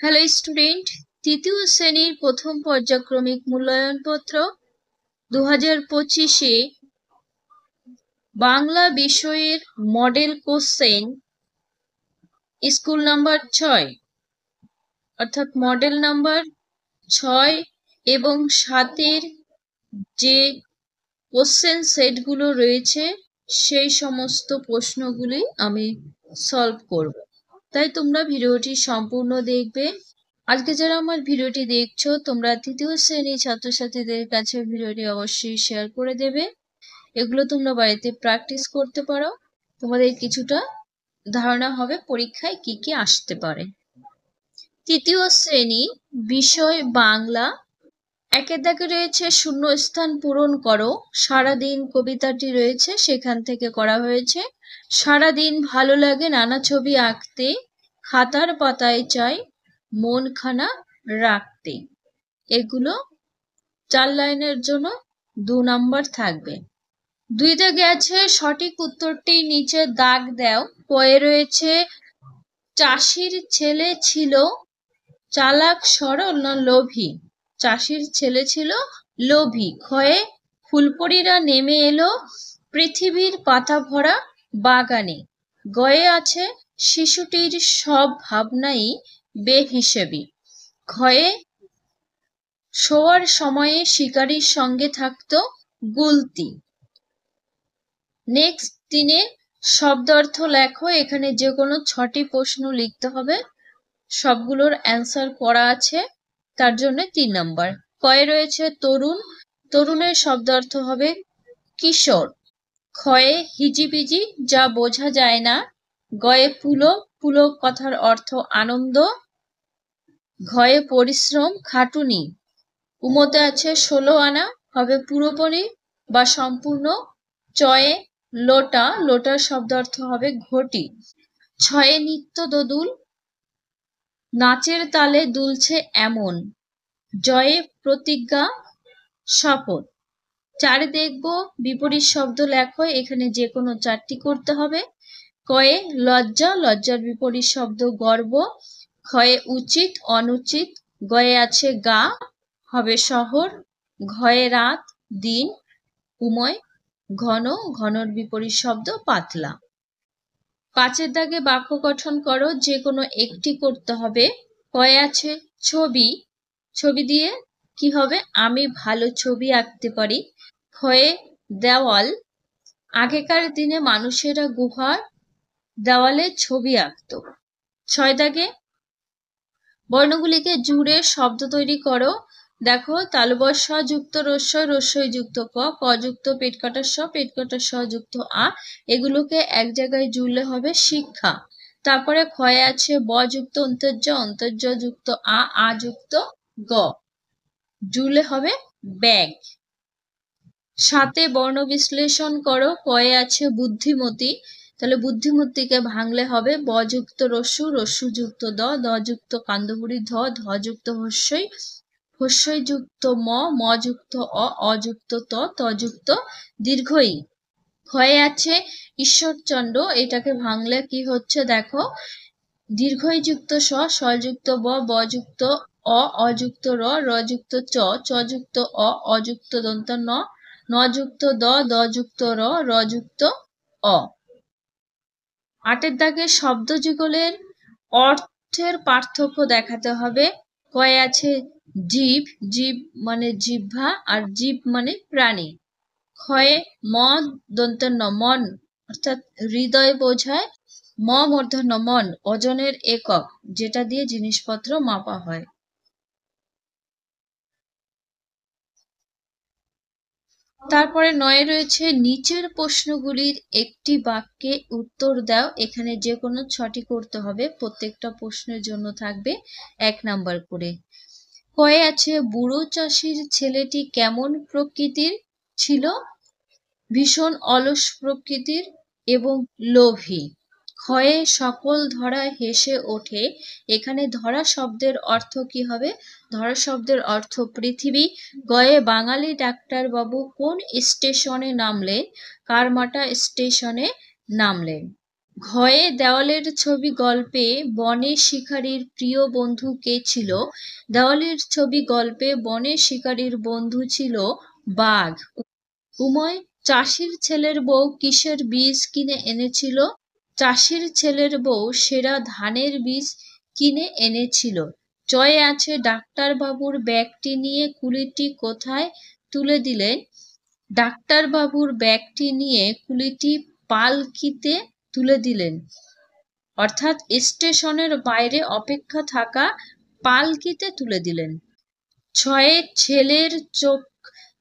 Hello student, তৃতীয় শ্রেণীর প্রথম পর্যায়ক্রমিক মূল্যায়নপত্র 2025-এ বাংলা বিষয়ের মডেল কোশ্চেন স্কুল নাম্বার 6 অর্থাৎ মডেল নাম্বার 6 এবং 7-এর যে কোশ্চেন সেটগুলো রয়েছে সেই সমস্ত প্রশ্নগুলি আমি সলভ করব। তাই তোমরা ভিডিওটি সম্পূর্ণ দেখবে। আজকে যারা আমার ভিডিওটি দেখছো তোমরা তৃতীয় শ্রেণীর ছাত্রছাত্রীদের কাছে ভিডিওটি অবশ্যই শেয়ার করে দেবে। এগুলো তোমরা বাড়িতে প্র্যাকটিস করতে পারো, তোমাদের কিছুটা ধারণা হবে পরীক্ষায় কি কি আসতে পারে। তৃতীয় শ্রেণী বিষয় বাংলা, একের দাগে রয়েছে শূন্যস্থান পূরণ করো। সারাদিন কবিতাটি রয়েছে, সেখান থেকে করা হয়েছে। সারাদিন ভালো লাগে নানা ছবি আঁকতে, খাতার পাতায় চাই মনখানা রাখতে। এগুলো 4 লাইনের জন্য 2 নাম্বার থাকবে। 2 দাগে আছে সঠিক উত্তরটি নিচে দাগ দাও। কয়ে রয়েছে চাষির ছেলে ছিল চালাক সরল না লোভী। চাষির ছেলে ছিল লোভী। ক্ষয়ে ফুলপরীরা নেমে এলো পৃথিবীর পাতা ভরা বাগানে। গয়ে আছে শিশুটির সব ভাবনাই বেহিসেবি। ক্ষয়ে শোয়ার সময়ে শিকারীর সঙ্গে থাকতো গুলতি। নেক্সট 3-এ শব্দার্থ লেখো। এখানে যে কোনো 6টি প্রশ্ন লিখতে হবে, সবগুলোর অ্যান্সার করা আছে, তার জন্য 3 নাম্বার। কয়ে রয়েছে তরুণ, তরুণের শব্দার্থ হবে কিশোর। ক্ষয়ে হিজিবিজি যা বোঝা যায় না। গয়ে পুলক, পুলক কথার অর্থ আনন্দ। ঘয়ে পরিশ্রম খাটুনি। উমতে আছে 16 আনা, হবে পুরোপুরি বা সম্পূর্ণ। চয়ে লোটা, লোটার শব্দার্থ হবে ঘটি। ছয়ে নিত্য দোদুল, নাচের তালে দুলছে এমন। জয়ে প্রতিজ্ঞা শপথ। 4 দেখব বিপরীত শব্দ লেখো। এখানে যে কোনো 4টি করতে হবে। কয়ে লজ্জা, লজ্জার বিপরীত শব্দ গর্ব। ক্ষয়ে উচিত অনুচিত। গয়ে আছে গা, হবে শহর। ঘয়ে রাত দিন। উময় ঘন, ঘনর বিপরীত শব্দ পাতলা। 5-এর দাগে বাক্য গঠন করো, যে কোনো একটি করতে হবে। কয়ে আছে ছবি, ছবি দিয়ে কি হবে? আমি ভালো ছবি আঁকতে পারি। ক্ষয়ে দেওয়াল, আগেকার দিনে মানুষেরা গুহার দেওয়ালে ছবি আঁকতো। 6 দাগে বর্ণগুলিকে জুড়ে শব্দ তৈরি করো। দেখো, তালবশ যুক্ত রস্বই, রস্বই যুক্ত ক, ক যুক্ত পেট কাটার স, পেট কাটার স যুক্ত আ। এগুলোকে এক জায়গায় জুড়লে হবে শিক্ষা। তারপরে ক্ষয়ে আছে ব যুক্ত অন্তর্য, অন্তর্য যুক্ত আ যুক্ত গ, জুড়লে হবে ব্যাগ। 7-এ বর্ণ বিশ্লেষণ করো। কয়ে আছে বুদ্ধিমতী, তাহলে বুদ্ধিমতীকে ভাঙলে হবে ব যুক্ত রস্যু, রস্যু যুক্ত দ, দ যুক্ত কান্দবুড়ি ধ, ধ যুক্ত হস্যই, হস্যই যুক্ত ম, ম যুক্ত অ যুক্ত ত, ত যুক্ত দীর্ঘই। ক্ষয়ে আছে ঈশ্বরচন্দ্র, এটাকে ভাঙলে কি হচ্ছে দেখো, দীর্ঘই যুক্ত স, স যুক্ত ব, ব যুক্ত অ যুক্ত র, র যুক্ত চ, চ যুক্ত অ যুক্ত দন্ত ন, ন যুক্ত দ, দ যুক্ত র, র যুক্ত অ। 8-এর দাগে শব্দ যুগলের অর্থের পার্থক্য দেখাতে হবে। কয়ে আছে জীব, জীব মানে জিহ্বা, আর জীব মানে প্রাণী। ক্ষয়ে ম দন্তন্য মন, অর্থাৎ হৃদয় বোঝায়। ম মূর্ধন্য মন, ওজনের একক, যেটা দিয়ে জিনিসপত্র মাপা হয়। তারপরে 9-এ রয়েছে নিচের প্রশ্নগুলির একটি বাক্যে উত্তর দাও। এখানে যে কোনো 6টি করতে হবে, প্রত্যেকটা প্রশ্নের জন্য থাকবে 1 নাম্বার করে। কয়ে আছে বুড়ো চাষির ছেলেটি কেমন প্রকৃতির ছিল? ভীষণ অলস প্রকৃতির এবং লোভী। ক্ষয়ে সকল ধরা হেসে ওঠে। এখানে ধরা শব্দের অর্থ কি হবে? ধরা শব্দের অর্থ পৃথিবী। গয়ে বাঙালি ডাক্তার বাবু কোন স্টেশনে নামলেন? কারমাটা স্টেশনে নামলেন। ঘয়ে দেওয়ালের ছবি গল্পে বনের শিকারীর প্রিয় বন্ধু কে ছিল? দেওয়ালের ছবি গল্পে বনের শিকারীর বন্ধু ছিল বাঘ। উময় চাষির ছেলের বউ কিসের বীজ কিনে এনেছিল? চাষির ছেলের বউ সেরা ধানের বীজ কিনে এনেছিল। জয়ে আছে ডাক্তার বাবুর ব্যাগটি নিয়ে কুলিটি কোথায় তুলে দিলেন? ডাক্তার বাবুর ব্যাগটি নিয়ে কুলিটি পালকিতে তুলে দিলেন, অর্থাৎ স্টেশনের বাইরে অপেক্ষা থাকা পালকিতে তুলে দিলেন। ছয়ে ছেলের চোখ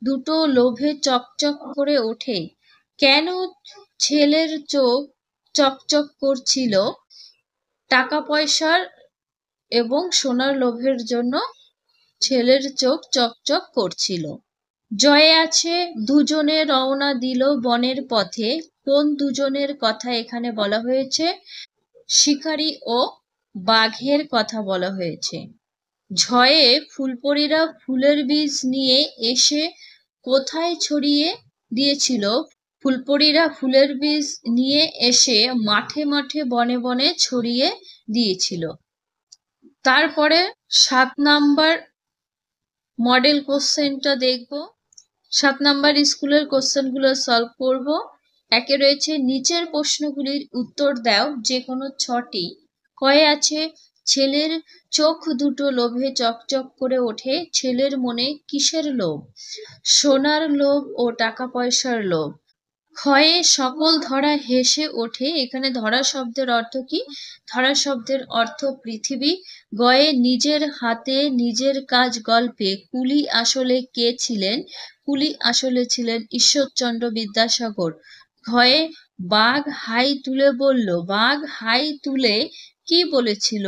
দুটো লোভে চকচক করে ওঠে। কেন ছেলের চোখ চকচক করছিল? টাকা পয়সার এবং সোনার লোভের জন্য ছেলের চোখ চকচক করছিল। জয়ে আছে দুজনে রওনা দিল বনের পথে। কোন দুজনের কথা এখানে বলা হয়েছে? শিকারী ও বাঘের কথা বলা হয়েছে। ঝয়ে ফুলপরীরা ফুলের বীজ নিয়ে এসে কোথায় ছড়িয়ে দিয়েছিল? ফুলপরীরা ফুলের বীজ নিয়ে এসে মাঠে মাঠে বনে বনে ছড়িয়ে দিয়েছিল। তারপরে 7 নাম্বার মডেল কোশ্চেনটা দেখব। 7 নাম্বার স্কুলের কোশ্চেনগুলো সলভ করব। একে রয়েছে নিচের প্রশ্নগুলির উত্তর দাও যে কোনো 6টি। কয়ে আছে ছেলের চোখ দুটো লোভে চকচক করে ওঠে। ছেলের মনে কিসের লোভ? সোনার লোভ ও টাকা পয়সার লোভ। ক্ষয়ে সকল ধরা হেসে ওঠে। এখানে ধরা শব্দের অর্থ কি? ধরা শব্দের অর্থ পৃথিবী। গয়ে নিজের হাতে নিজের কাজ গল্পে কুলি আসলে কে ছিলেন? কুলি আসলে ছিলেন ঈশ্বরচন্দ্র বিদ্যাসাগর। ঘয়ে বাঘ হাই তুলে বলল। বাঘ হাই তুলে কি বলেছিল?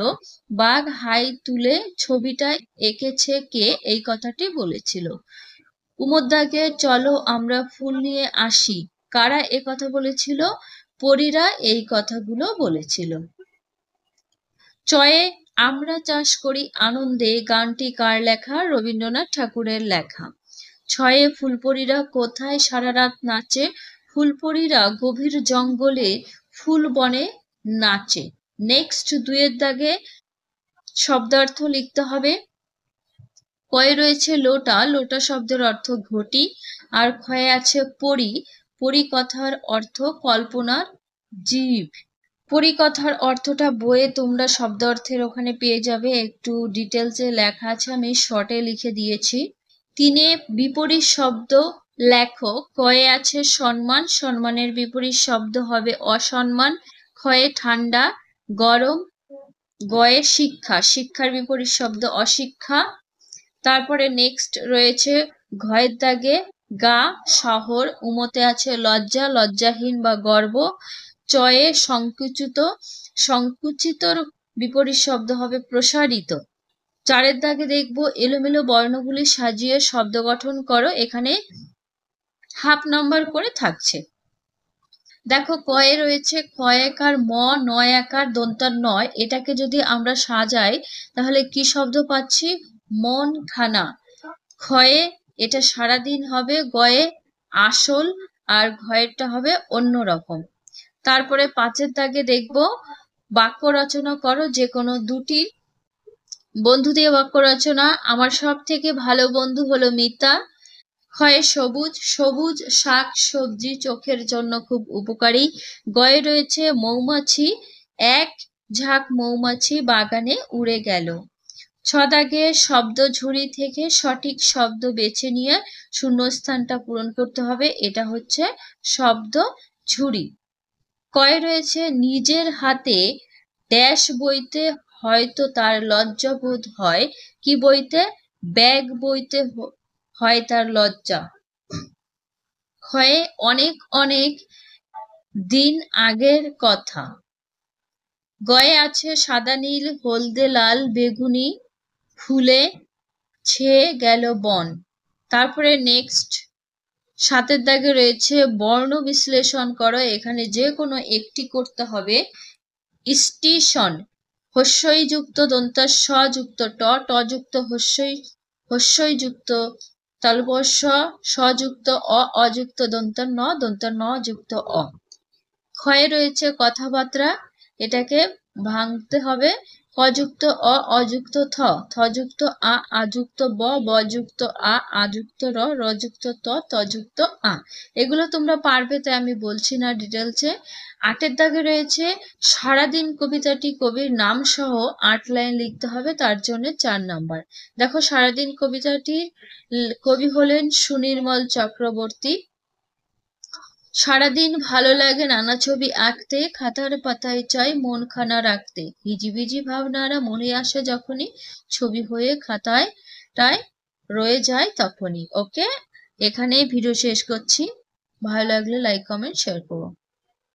বাঘ হাই তুলে ছবিটা এঁকেছে কে? এই কথাটি বলেছিল। কুমোরদাকে চলো আমরা ফুল নিয়ে আসি, কারা এ কথা বলেছিল? পরীরা এই কথাগুলো বলেছিল। চয়ে আমরা চাষ করি আনন্দে গানটি কার লেখা? রবীন্দ্রনাথ ঠাকুরের লেখা। ছয়ে ফুলপরীরা কোথায় সারা রাত নাচে? ফুলপরীরা গভীর জঙ্গলে ফুল বনে নাচে। নেক্সট 2-এর দাগে শব্দার্থ লিখতে হবে। কয়ে রয়েছে লোটা। লোটা শব্দের অর্থ ঘটি। আর ক্ষয়ে আছে পরী। পরী কথার অর্থ কল্পনার জীব। পরী কথার অর্থটা বইয়ে তোমরা শব্দ অর্থের ওখানে পেয়ে যাবে, একটু ডিটেলসে লেখা আছে, আমি শর্টে লিখে দিয়েছি। 3-এ বিপরীত শব্দ লেখো। কয়ে আছে সম্মান। সম্মানের বিপরীত শব্দ হবে অসম্মান। ক্ষয়ে ঠান্ডা গরম। গয়ে শিক্ষা। শিক্ষার বিপরীত শব্দ অশিক্ষা। তারপরে নেক্সট রয়েছে ঘয়ের দাগে গা শহর। উমতে আছে লজ্জা। লজ্জাহীন বা গর্ব। চয়ে সংকুচিত। সংকুচিতর বিপরীত শব্দ হবে প্রসারিত। 4-এর দাগে দেখব এলোমেলো বর্ণগুলি সাজিয়ে শব্দ গঠন করো। এখানে হাফ নাম্বার করে থাকছে। দেখো কয়ে রয়েছে ক্ষয়কার ম, নয় আকার দন্তার নয়। এটাকে যদি আমরা সাজাই তাহলে কি শব্দ পাচ্ছি? মন খানা। ক্ষয়ে এটা সারাদিন হবে। গয়ে আসল। আর ঘয়েরটা হবে অন্যরকম। তারপরে 5-এর দাগে দেখব বাক্য রচনা করো যে কোনো 2টি। বন্ধু দিয়ে বাক্য রচনা। আমার সব থেকে ভালো বন্ধু হলো মিতা। ক্ষয়ে সবুজ। সবুজ শাক সবজি চোখের জন্য খুব উপকারী। গয়ে রয়েছে মৌমাছি। এক ঝাঁক মৌমাছি বাগানে উড়ে গেল। 6 দাগে শব্দ ঝুড়ি থেকে সঠিক শব্দ বেছে নিয়ে শূন্যস্থানটা পূরণ করতে হবে। এটা হচ্ছে শব্দ ঝুড়ি। কয়ে রয়েছে নিজের হাতে ড্যাশ বইতে হয়তো তার লজ্জা বোধ হয়। কি বইতে? ব্যাগ বইতে হয় তার লজ্জা। ক্ষয়ে অনেক অনেক দিন আগের কথা। গয়ে আছে সাদা নীল হলদে লাল বেগুনি ফুলে ছেয়ে গেল বন। তারপরে নেক্সট 7-এর দাগে রয়েছে বর্ণ বিশ্লেষণ করো। এখানে যে কোনো একটি করতে হবে। স্টেশন হস্যই যুক্ত দন্তাস যুক্ত ট, ট যুক্ত হস্যই যুক্ত তালবস্য, যুক্ত অ, অযুক্ত দন্তার ন, দন্তার ন যুক্ত অ। ক্ষয়ে রয়েছে কথাবার্তা, এটাকে ভাঙতে হবে। কযুক্ত অ, অযুক্ত থ, থযুক্ত আ, আযুক্ত ব, বযুক্ত আ, আযুক্ত র, রযুক্ত ত, তযুক্ত আ। এগুলো তোমরা পারবে, তাই আমি বলছি না ডিটেলসে। 8 দাগে রয়েছে সারাদিন কবিতাটি কবির নাম সহ 8 লাইন লিখতে হবে, তার জন্য 4 নাম্বার। দেখো সারাদিন কবিতাটির কবি হলেন সুনির্মল চক্রবর্তী। সারাদিন ভালো লাগে নানা ছবি আঁকতে, খাতার পাতায় চাই মনখানা রাখতে, হিজিবিজি ভাবনারা মনে আসে যখনই, ছবি হয়ে খাতায় টায় রয়ে যায় তখনই। ওকে, এখানেই ভিডিও শেষ করছি। ভালো লাগলে লাইক কমেন্ট শেয়ার করো।